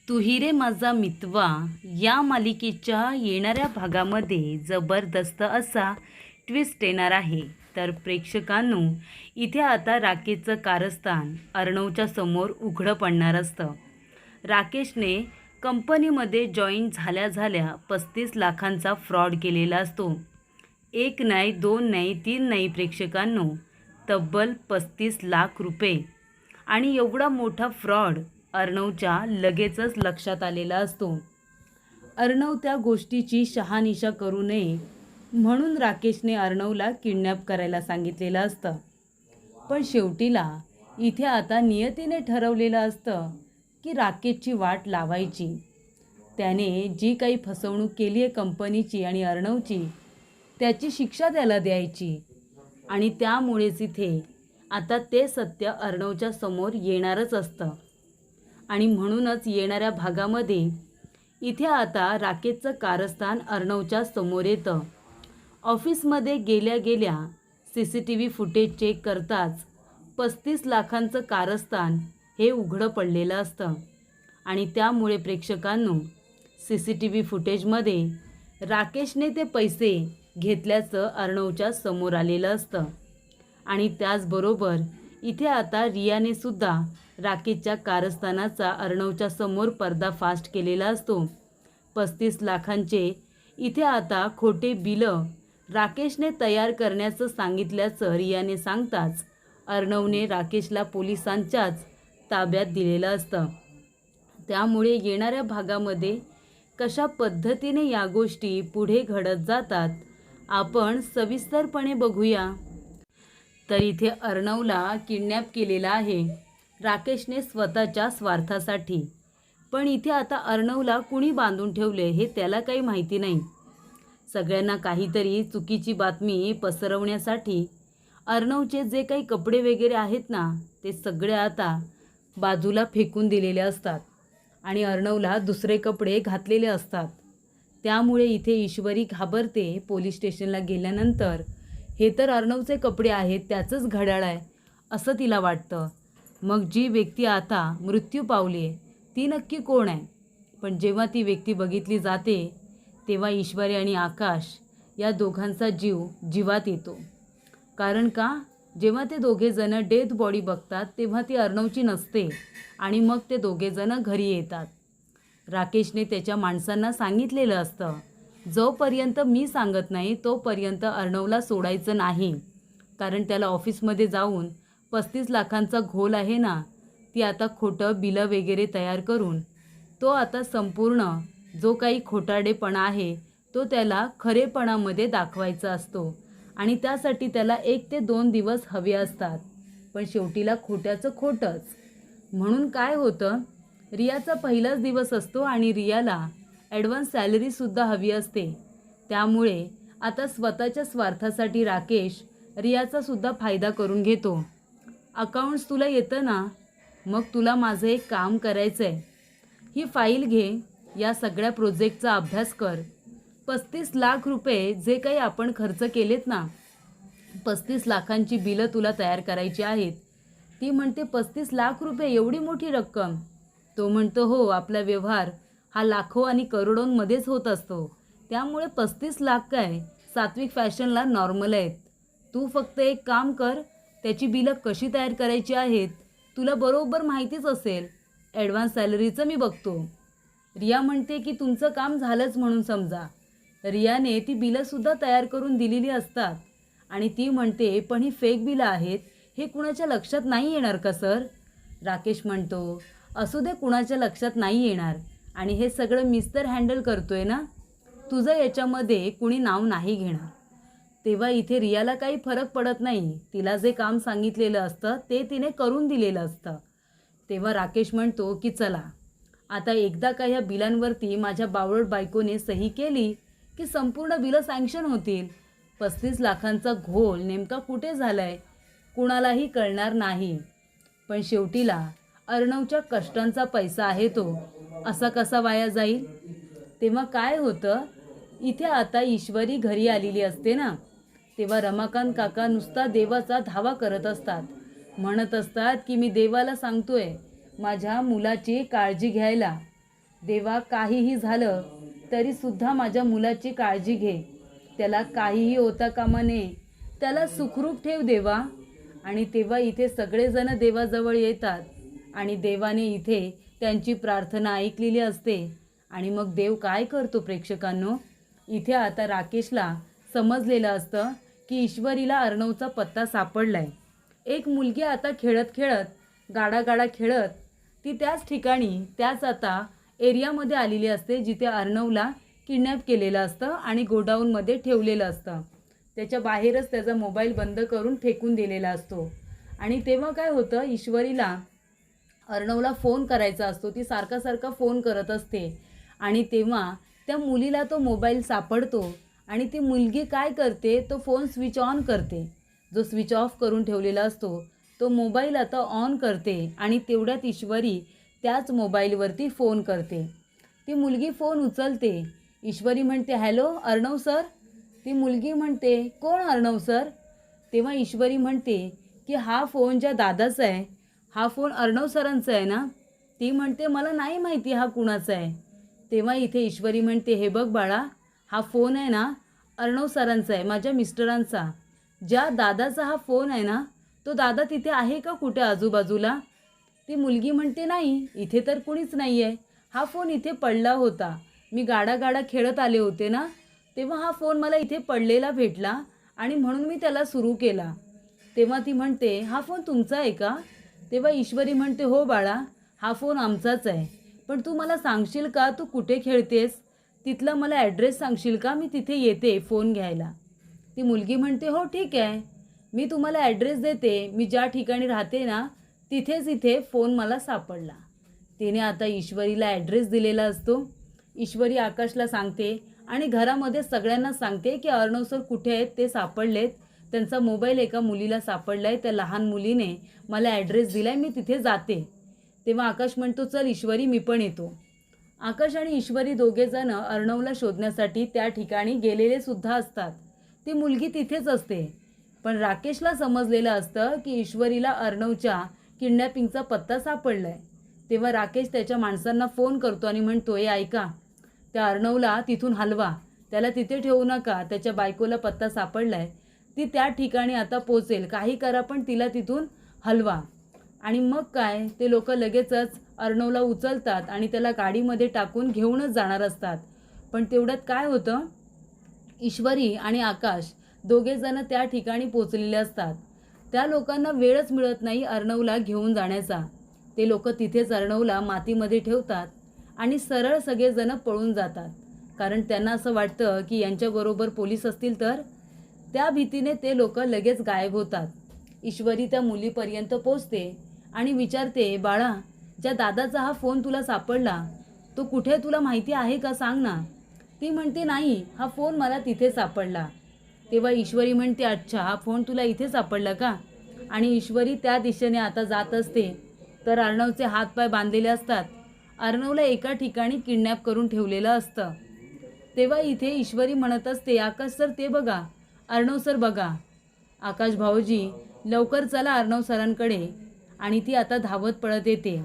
तू ही रे माझा मितवा या मालिकेच्या येणाऱ्या भागामध्ये जबरदस्त असा ट्विस्ट येणार आहे. तर प्रेक्षकांनो, इथे आता राकेशचं कारस्थान अर्णवच्या समोर उघडं पडणार असतं. राकेशने कंपनीमध्ये जॉईन झाल्या 35 लाखांचा फ्रॉड केलेला असतो. एक नाही, दोन नाही, तीन नाही प्रेक्षकांनो, तब्बल 35 लाख रुपये. आणि एवढा मोठा फ्रॉड अर्णवच्या लगेचच लक्षात आलेला असतो. अर्णव त्या गोष्टीची शहानिशा करू नये म्हणून राकेशने अर्णवला किडनॅप करायला सांगितलेलं असतं. पण शेवटीला इथे आता नियतीने ठरवलेलं असतं की राकेशची वाट लावायची. त्याने जी काही फसवणूक केली आहे कंपनीची आणि अर्णवची, त्याची शिक्षा त्याला द्यायची. आणि त्यामुळेच इथे आता ते सत्य अर्णवच्या समोर येणारच असतं. आणि म्हणूनच येणाऱ्या भागामध्ये इथे आता राकेशचं कारस्थान अर्णवच्या समोर येतं. ऑफिसमध्ये गेल्या CCTV फुटेज चेक करताच 35 लाखांचं कारस्थान हे उघडं पडलेलं असतं. आणि त्यामुळे प्रेक्षकांनो, CCTV फुटेजमध्ये राकेशने ते पैसे घेतल्याचं अर्णवच्या समोर आलेलं असतं. आणि त्याचबरोबर इथे आता रियाने सुद्धा राकेशच्या कारस्थानाचा अर्णवच्या समोर पर्दाफाश केलेला असतो. 35 लाखांचे इथे आता खोटे बिलं राकेशने तयार करण्याचं सांगितल्याचं रियाने सांगताच अर्णवने राकेशला पोलिसांच्याच ताब्यात दिलेलं असतं. त्यामुळे येणाऱ्या भागामध्ये कशा पद्धतीने या गोष्टी पुढे घडत जातात आपण सविस्तरपणे बघूया. तर इथे अर्णवला किडनॅप केलेला आहे राकेशने स्वतःच्या स्वार्थासाठी. पण इथे आता अर्णवला कुणी बांधून ठेवले हे त्याला काही माहिती नाही. सगळ्यांना काहीतरी चुकीची बातमी पसरवण्यासाठी अर्णवचे जे काही कपडे वगैरे आहेत ना, ते सगळे आता बाजूला फेकून दिलेले असतात आणि अर्णवला दुसरे कपडे घातलेले असतात. त्यामुळे इथे ईश्वरी घाबरते. पोलीस स्टेशनला गेल्यानंतर हे तर अर्णवचे कपडे आहेत, त्याचंच घड्याळ आहे असं तिला वाटतं. मग जी व्यक्ती आता मृत्यू पावली आहे ती नक्की कोण आहे? पण जेव्हा ती व्यक्ती बघितली जाते तेव्हा ईश्वरी आणि आकाश या दोघांचा जीव जीवात येतो. कारण का, जेव्हा ते दोघेजणं डेथ बॉडी बघतात तेव्हा ती अर्णवची नसते आणि मग ते दोघेजणं घरी येतात. राकेशने त्याच्या माणसांना सांगितलेलं असतं, जोपर्यंत मी सांगत नाही तोपर्यंत अर्णवला सोडायचं नाही. कारण त्याला ऑफिसमध्ये जाऊन 35 लाखांचा घोल आहे ना, ती आता खोटं बिलं वगैरे तयार करून तो आता संपूर्ण जो काही खोटारडेपणा आहे तो त्याला खरेपणामध्ये दाखवायचा असतो. आणि त्यासाठी त्याला 1 ते 2 दिवस हवे असतात. पण शेवटीला खोट्याचं खोटंच. म्हणून काय होतं, रियाचा पहिलाच दिवस असतो आणि रियाला ॲडव्हान्स सॅलरीसुद्धा हवी असते. त्यामुळे आता स्वतःच्या स्वार्थासाठी राकेश रियाचासुद्धा फायदा करून घेतो. अकाउंट्स तुला येतं ना, मग तुला माझं एक काम करायचं आहे. ही फाईल घे, या सगळ्या प्रोजेक्टचा अभ्यास कर. 35 लाख रुपये जे काही आपण खर्च केलेत ना, 35 लाखांची बिलं तुला तयार करायची आहेत. ती म्हणते 35 लाख रुपये एवढी मोठी रक्कम? तो म्हणतो हो, आपला व्यवहार हा लाखो आणि करोडोंमध्येच होत असतो. त्यामुळे 35 लाख काय सात्विक फॅशनला नॉर्मल आहेत. तू फक्त एक काम कर, त्याची बिलं कशी तयार करायची आहेत तुला बरोबर माहितीच असेल. ॲडव्हान्स सॅलरीचं मी बघतो. रिया म्हणते की तुमचं काम झालंच म्हणून समजा. रियाने ती बिलंसुद्धा तयार करून दिलेली असतात आणि ती म्हणते पण ही फेक बिलं आहेत, हे कुणाच्या लक्षात नाही येणार का सर? राकेश म्हणतो असू दे, कुणाच्या लक्षात नाही येणार. आणि हे सगळं मीच तर हँडल करतोय ना, तुझं याच्यामध्ये कुणी नाव नाही घेणार. तेव्हा इथे रियाला काही फरक पडत नाही. तिला जे काम सांगितलेलं असतं ते तिने करून दिलेलं असतं. तेव्हा राकेश म्हणतो की चला आता एकदा का ह्या बिलांवरती माझ्या बावळट बायकोने सही केली की संपूर्ण बिलं सँक्शन होतील. 35 लाखांचा घोल नेमका कुठे झाला आहे कुणालाही कळणार नाही. पण शेवटीला अर्णवच्या कष्टांचा पैसा आहे तो असा कसा वाया जाईल? तेव्हा काय होतं, इथे आता ईश्वरी घरी आलेली असते ना, तेव्हा रमाकांत काका नुसता देवाचा धावा करत असतात. म्हणत असतात की मी देवाला सांगतोय माझ्या मुलाची काळजी घ्यायला. देवा, काहीही झालं तरीसुद्धा माझ्या मुलाची काळजी घे. त्याला काहीही होता कामा नये. त्याला सुखरूप ठेव देवा. आणि तेव्हा इथे सगळेजण देवाजवळ येतात आणि देवाने इथे त्यांची प्रार्थना ऐकलेली असते. आणि मग देव काय करतो प्रेक्षकांनो, इथे आता राकेशला समजलेलं असतं की ईश्वरीला अर्णवचा पत्ता सापडलाय. एक मुलगी आता खेळत खेळत गाडा खेळत ती त्याच ठिकाणी त्याच आता एरियामध्ये आलेली असते जिथे अर्णवला किडनॅप केलेलं असतं आणि गोडाऊनमध्ये ठेवलेलं असतं. त्याच्या बाहेरच त्याचा मोबाईल बंद करून फेकून दिलेला असतो. आणि तेव्हा काय होतं, ईश्वरीला अर्णवला फोन करायचा असतो. ती सारखा फोन करत असते आणि तेव्हा त्या मुलीला तो मोबाईल सापडतो आणि ती मुलगी काय करते, तो फोन स्विच ऑन करते. जो स्विच ऑफ करून ठेवलेला असतो तो मोबाईल आता ऑन करते आणि तेवढ्यात ईश्वरी त्याच मोबाईलवरती फोन करते. ती मुलगी फोन उचलते. ईश्वरी म्हणते, हॅलो अर्णव सर. ती मुलगी म्हणते, कोण अर्णव सर. तेव्हा ईश्वरी म्हणते की हा फोन ज्या दादाचा आहे हा फोन अर्णव सरांचा आहे ना. ती म्हणते, मला नाही माहिती हा कुणाचा आहे. तेव्हा इथे ईश्वरी म्हणते, हे बघ बाळा, हा फोन आहे ना अर्णव सरांचा आहे, माझ्या मिस्टरांचा. ज्या दादाचा हा फोन आहे ना तो दादा तिथे आहे का कुठे आजूबाजूला. ती मुलगी म्हणते, नाही, इथे तर कुणीच नाही आहे. हा फोन इथे पडला होता. मी गाडा खेळत आले होते ना, तेव्हा हा फोन मला इथे पडलेला भेटला आणि म्हणून मी त्याला सुरू केला. तेव्हा ती म्हणते, हा फोन तुमचा आहे का. तेव्हा ईश्वरी म्हणते, हो बाळा, हा फोन आमचाच आहे. पण तू मला सांगशील का तू कुठे खेळतेस, तिथला मला ॲड्रेस सांगशील का, मी तिथे येते फोन घ्यायला. ती मुलगी म्हणते, हो ठीक आहे, मी तुम्हाला ॲड्रेस देते. मी ज्या ठिकाणी राहते ना तिथेच इथे फोन मला सापडला. तिने आता ईश्वरीला ॲड्रेस दिलेला असतो. ईश्वरी आकाशला सांगते आणि घरामध्ये सगळ्यांना सांगते की अर्णव सर कुठे आहेत ते सापडलेत. त्यांचा मोबाईल एका मुलीला सापडला आहे. त्या लहान मुलीने मला ॲड्रेस दिला आहे, मी तिथे जाते. तेव्हा आकाश म्हणतो, चल ईश्वरी, मी पण येतो. आकाश आणि ईश्वरी दोघेजण अर्णवला शोधण्यासाठी त्या ठिकाणी गेलेले सुद्धा असतात. ती मुलगी तिथेच असते. पण राकेशला समजलेलं असतं की ईश्वरीला अर्णवच्या किडनॅपिंगचा पत्ता सापडला आहे. तेव्हा राकेश त्याच्या माणसांना फोन करतो आणि म्हणतो, हे ऐका, त्या अर्णवला तिथून हलवा, त्याला तिथे ठेवू नका, त्याच्या बायकोला पत्ता सापडला आहे, ती त्या ठिकाणी आता पोचेल, काही करा पण तिला तिथून हलवा. आणि मग काय, ते लोक लगेचच अर्णवला उचलतात आणि त्याला गाडीमध्ये टाकून घेऊनच जाणार असतात. पण तेवढ्यात काय होतं, ईश्वरी आणि आकाश दोघेजण त्या ठिकाणी पोचलेले असतात. त्या लोकांना वेळच मिळत नाही अर्णवला घेऊन जाण्याचा. ते लोक तिथेच अर्णवला मातीमध्ये ठेवतात आणि सरळ सगळेजण पळून जातात. कारण त्यांना असं वाटतं की यांच्याबरोबर पोलीस असतील तर. त्या भीतीने ते लोक लगेच गायब होतात. ईश्वरी त्या मुलीपर्यंत पोचते आणि विचारते, बाळा, ज्या दादाचा हा फोन तुला सापडला तो कुठे तुला माहिती आहे का, सांग ना. ती म्हणते, नाही, हा फोन मला तिथे सापडला. तेव्हा ईश्वरी म्हणते, अच्छा, हा फोन तुला इथे सापडला का. आणि ईश्वरी त्या दिशेने आता जात असते तर अर्णवचे हातपाय बांधलेले असतात. अर्णवला एका ठिकाणी किडनॅप करून ठेवलेलं असतं. तेव्हा इथे ईश्वरी म्हणत असते, आकाश सर ते बघा, अर्णव सर बघा. आकाश भाऊजी लवकर चला अर्णव सरांकडे. आणि ती आता धावत पळत येते.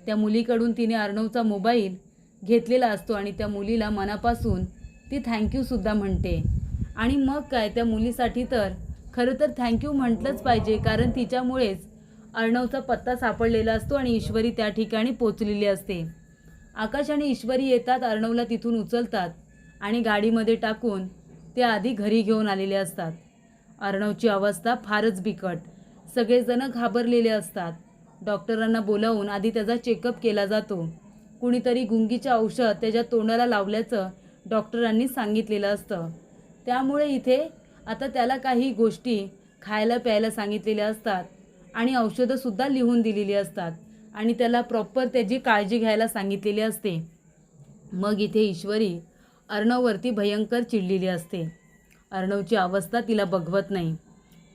त्या मुलीकडून तिने अर्णवचा मोबाईल घेतलेला असतो आणि त्या मुलीला मनापासून ती थँक्यूसुद्धा म्हणते. आणि मग काय, त्या मुलीसाठी तर खरं तर थँक्यू म्हटलंच पाहिजे, कारण तिच्यामुळेच अर्णवचा पत्ता सापडलेला असतो आणि ईश्वरी त्या ठिकाणी पोचलेली असते. आकाश आणि ईश्वरी येतात, अर्णवला तिथून उचलतात आणि गाडीमध्ये टाकून ते आधी घरी घेऊन आलेले असतात. अर्णवची अवस्था फारच बिकट. सगळेजण घाबरलेले असतात. डॉक्टरांना बोलावून आधी त्याचा चेकअप केला जातो. कुणीतरी गुंगीचे औषध त्याच्या तोंडाला लावल्याचं डॉक्टरांनी सांगितलेलं असतं. त्यामुळे इथे आता त्याला काही गोष्टी खायला प्यायला सांगितलेल्या असतात आणि औषधंसुद्धा लिहून दिलेली असतात आणि त्याला प्रॉपर त्याची काळजी घ्यायला सांगितलेली असते. मग इथे ईश्वरी अर्णववरती भयंकर चिडलेली असते. अर्णवची अवस्था तिला बघवत नाही.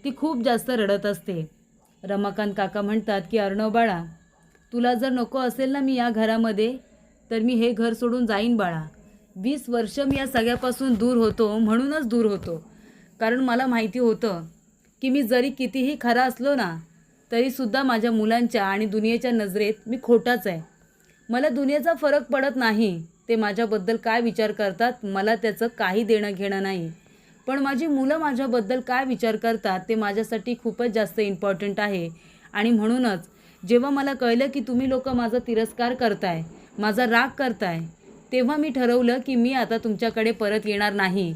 ती खूप जास्त रडत असते. रमाकांत काका म्हणतात की अर्णव बाळा, तुला जर नको असेल ना मी या घरामध्ये, तर मी हे घर सोडून जाईन बाळा. 20 वर्ष मी या सगळ्यापासून दूर होतो, म्हणूनच दूर होतो, कारण मला माहिती होतं की मी जरी कितीही खरा असलो ना तरीसुद्धा माझ्या मुलांच्या आणि दुनियेच्या नजरेत मी खोटाच आहे. मला दुनियेचा फरक पडत नाही, ते माझ्याबद्दल काय विचार करतात मला त्याचं काही देणं घेणं नाही. पण माझी मुलं माझ्याबद्दल काय विचार करतात ते माझ्यासाठी खूपच जास्त इम्पॉर्टंट आहे. आणि म्हणूनच जेव्हा मला कळलं की तुम्ही लोक माझा तिरस्कार करताय, माझा राग करताय, तेव्हा मी ठरवलं की मी आता तुमच्याकडे परत येणार नाही.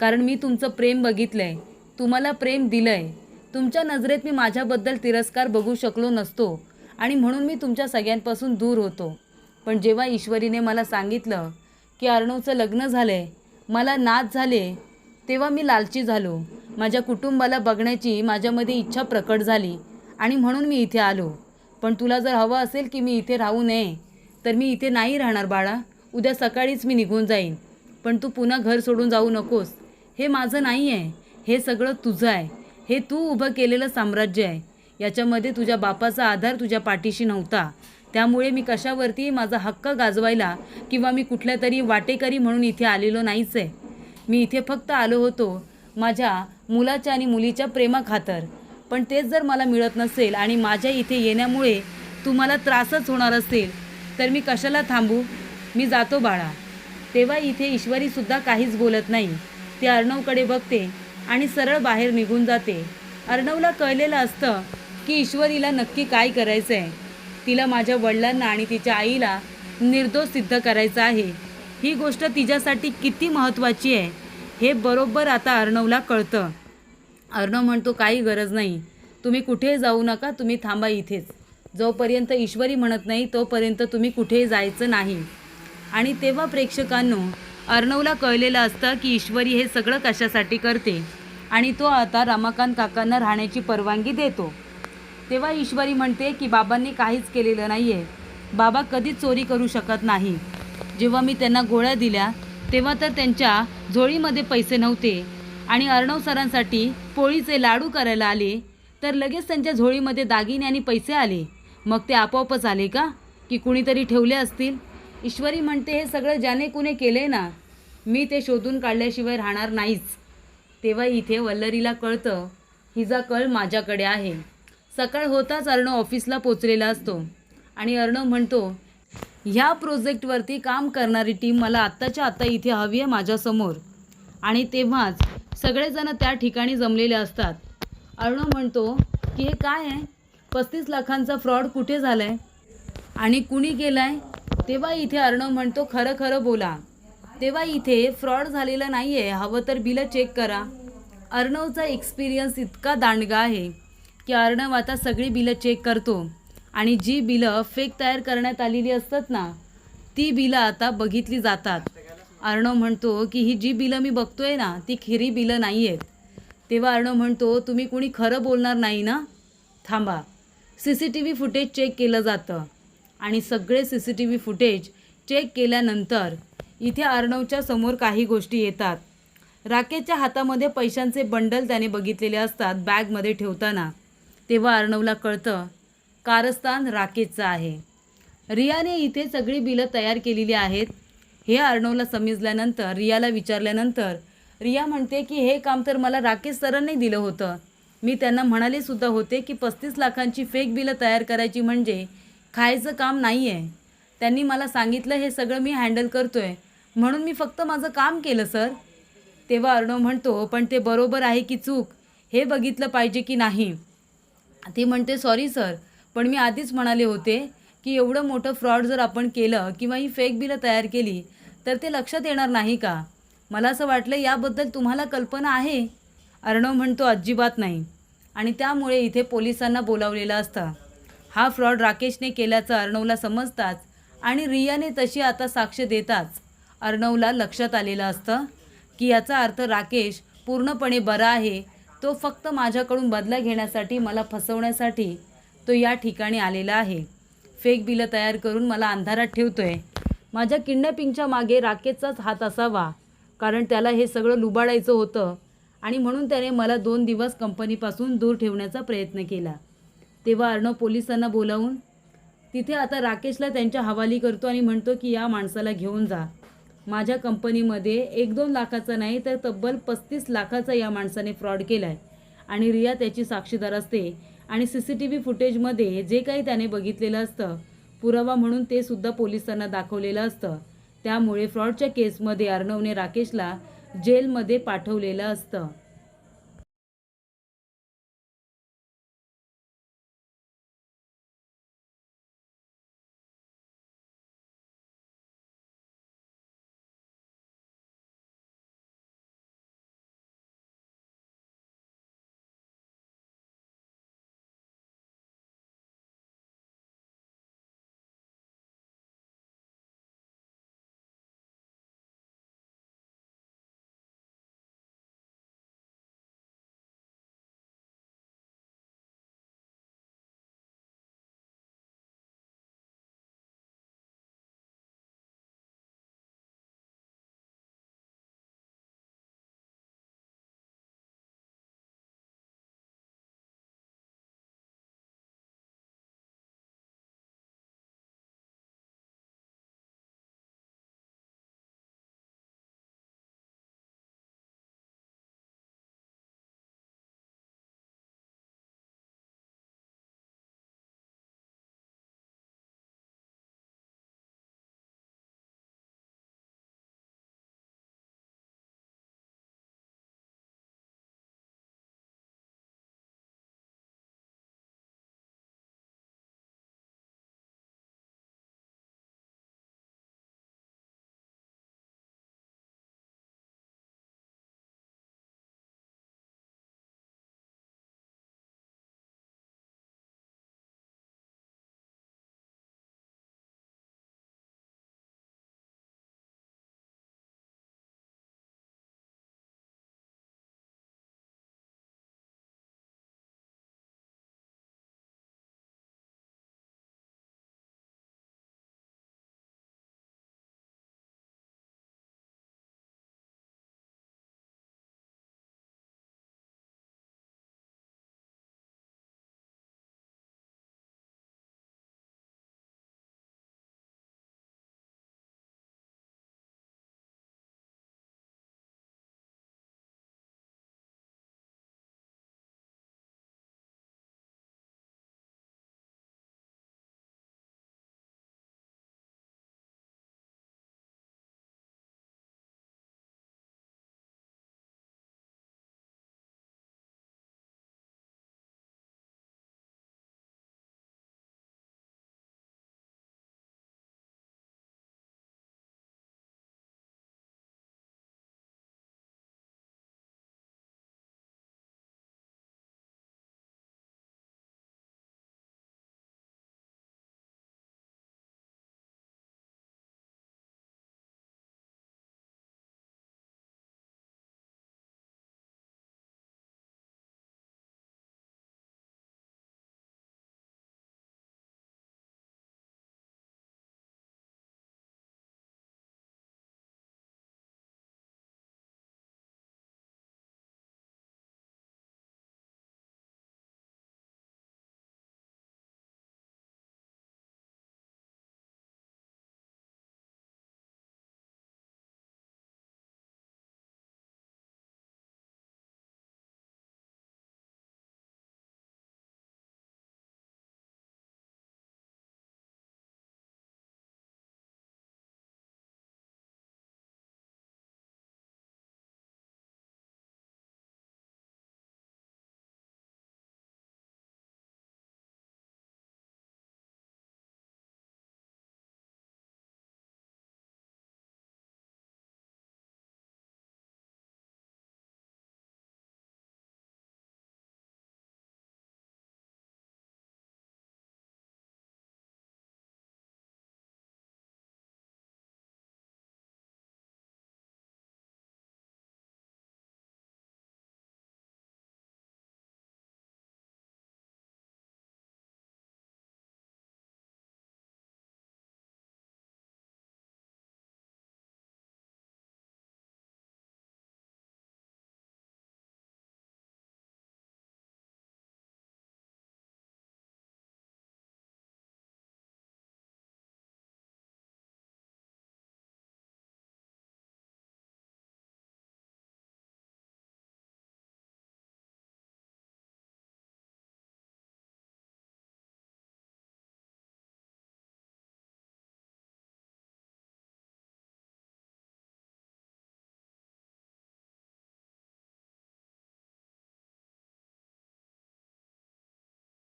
कारण मी तुमचं प्रेम बघितलं आहे, तुम्हाला प्रेम दिलं आहे. तुमच्या नजरेत मी माझ्याबद्दल तिरस्कार बघू शकलो नसतो आणि म्हणून मी तुमच्या सगळ्यांपासून दूर होतो. पण जेव्हा ईश्वरीने मला सांगितलं की अर्णवचं लग्न झालं आहे, मला नात झाले, तेव्हा मी लालची झालो. माझ्या कुटुंबाला बघण्याची माझ्यामध्ये इच्छा प्रकट झाली आणि म्हणून मी इथे आलो. पण तुला जर हवं असेल की मी इथे राहू नये तर मी इथे नाही राहणार बाळा. उद्या सकाळीच मी निघून जाईन. पण तू पुन्हा घर सोडून जाऊ नकोस. हे माझं नाही आहे, हे सगळं तुझं आहे. हे तू उभं केलेलं साम्राज्य आहे. याच्यामध्ये तुझ्या बापाचा आधार तुझ्या पाठीशी नव्हता. त्यामुळे मी कशावरती माझा हक्क गाजवायला किंवा मी कुठल्या तरी वाटेकरी म्हणून इथे आलेलो नाहीच आहे. मी इथे फक्त आलो होतो माझ्या मुलाच्या आणि मुलीच्या प्रेमाखातर. पण तेच जर मला मिळत नसेल आणि माझ्या इथे येण्यामुळे तुम्हाला त्रासच होणार असेल तर मी कशाला थांबू. मी जातो बाळा. तेव्हा इथे ईश्वरीसुद्धा काहीच बोलत नाही. ती अर्णवकडे बघते आणि सरळ बाहेर निघून जाते. अर्णवला कळलेलं असतं की ईश्वरीला नक्की काय करायचं आहे. तिला माझ्या वडिलांना आणि तिच्या आईला निर्दोष सिद्ध करायचं आहे. ही गोष्ट तिच्यासाठी किती महत्त्वाची आहे हे बरोबर आता अर्णवला कळतं. अर्णव म्हणतो काही गरज नाही, तुम्ही कुठेही जाऊ नका, तुम्ही थांबा इथेच. जोपर्यंत ईश्वरी म्हणत नाही तोपर्यंत तुम्ही कुठेही जायचं नाही. आणि तेव्हा प्रेक्षकांनो अर्णवला कळलेलं असतं की ईश्वरी हे सगळं कशासाठी करते आणि तो आता रमाकांत काकांना राहण्याची परवानगी देतो. तेव्हा ईश्वरी म्हणते की बाबांनी काहीच केलेलं नाही आहे, बाबा कधीच चोरी करू शकत नाही. जेव्हा मी त्यांना गोळ्या दिल्या तेव्हा तर त्यांच्या झोळीमध्ये पैसे नव्हते आणि अर्णव सरांसाठी पोळीचे लाडू करायला आले तर लगेच त्यांच्या झोळीमध्ये दागिने आणि पैसे आले. मग ते आपोआपच आले का की कुणीतरी ठेवले असतील. ईश्वरी म्हणते हे सगळं ज्याने कुणे केले ना, मी ते शोधून काढल्याशिवाय राहणार नाहीच. तेव्हा इथे वल्लरीला कळतं हिचा कळ माझ्याकडे आहे. सकाळ होताच अर्णव ऑफिसला पोचलेला असतो आणि अर्णव म्हणतो ह्या प्रोजेक्टवरती काम करणारी टीम मला आत्ताच्या आत्ता इथे हवी आहे माझ्यासमोर. आणि तेव्हाच सगळेजण त्या ठिकाणी जमलेले असतात. अर्णव म्हणतो की हे काय आहे, 35 लाखांचा फ्रॉड कुठे झाला आहे आणि कुणी केला आहे. तेव्हा इथे अर्णव म्हणतो खरं खरं बोला. तेव्हा इथे फ्रॉड झालेला नाही आहे, हवं तर बिलं चेक करा. अर्णवचा एक्सपिरियन्स इतका दांडगा आहे की अर्णव आता सगळी बिलं चेक करतो आणि जी बिलं फेक तयार करण्यात आलेली असतात ना, ती बिलं आता बघितली जातात. अर्णव म्हणतो की ही जी बिलं मी बघतोय ना ती खरी बिलं नाही आहेत. तेव्हा अर्णव म्हणतो तुम्ही कुणी खरं बोलणार नाही ना, थांबा. CCTV फुटेज चेक केलं जातं आणि सगळे CCTV फुटेज चेक केल्यानंतर इथे अर्णवच्या समोर काही गोष्टी येतात. राकेशच्या हातामध्ये पैशांचे बंडल त्याने बघितलेले असतात बॅगमध्ये ठेवताना. तेव्हा अर्णवला कळतं कारस्थान राकेशचं आहे. रियाने इथे सगळी बिलं तयार केलेली आहेत. हे अर्णवला समजल्यानंतर रियाला विचारल्यानंतर रिया म्हणते की हे काम तर मला राकेश सरांनी दिलं होतं. मी त्यांना म्हणाले सुद्धा होते की 35 लाखांची फेक बिलं तयार करायची म्हणजे खायचं काम नाही आहे. त्यांनी मला सांगितलं हे सगळं मी हँडल करतोय म्हणून मी फक्त माझं काम केलं सर. तेव्हा अर्णव म्हणतो पण ते बरोबर आहे की चूक हे बघितलं पाहिजे की नाही. ती म्हणते सॉरी सर, पण मी आधीच म्हणाले होते की एवढं मोठं फ्रॉड जर आपण केलं किंवा ही फेक बिलं तयार केली तर ते लक्षात येणार नाही का. मला असं वाटलं याबद्दल तुम्हाला कल्पना आहे. अर्णव म्हणतो अजिबात नाही. आणि त्यामुळे इथे पोलिसांना बोलावलेलं असतं. हा फ्रॉड राकेशने केल्याचं अर्णवला समजताच आणि रियाने तशी आता साक्ष देताच अर्णवला लक्षात आलेलं असतं की याचा अर्थ राकेश पूर्णपणे बरा आहे. तो फक्त माझ्याकडून बदला घेण्यासाठी, मला फसवण्यासाठी तो या ठिकाणी आलेला आहे. फेक बिलं तयार करून मला अंधारात ठेवतोय. माझ्या किडनॅपिंगच्या मागे राकेशचाच हात असावा, कारण त्याला हे सगळं लुबाडायचं होतं आणि म्हणून त्याने मला 2 दिवस कंपनीपासून दूर ठेवण्याचा प्रयत्न केला. तेव्हा अर्णव पोलिसांना बोलावून तिथे आता राकेशला त्यांच्या हवाली करतो आणि म्हणतो की या माणसाला घेऊन जा. माझ्या कंपनीमध्ये 1-2 लाखाचा नाही तर तब्बल 35 लाखाचा या माणसाने फ्रॉड केला आहे आणि रिया त्याची साक्षीदार असते. आणि CCTV फुटेजमध्ये जे काही त्याने बघितलेलं असतं पुरावा म्हणून ते सुद्धा पोलिसांना दाखवलेलं असतं. त्यामुळे फ्रॉडच्या केसमध्ये अर्णवने राकेशला जेलमध्ये पाठवलेलं असतं.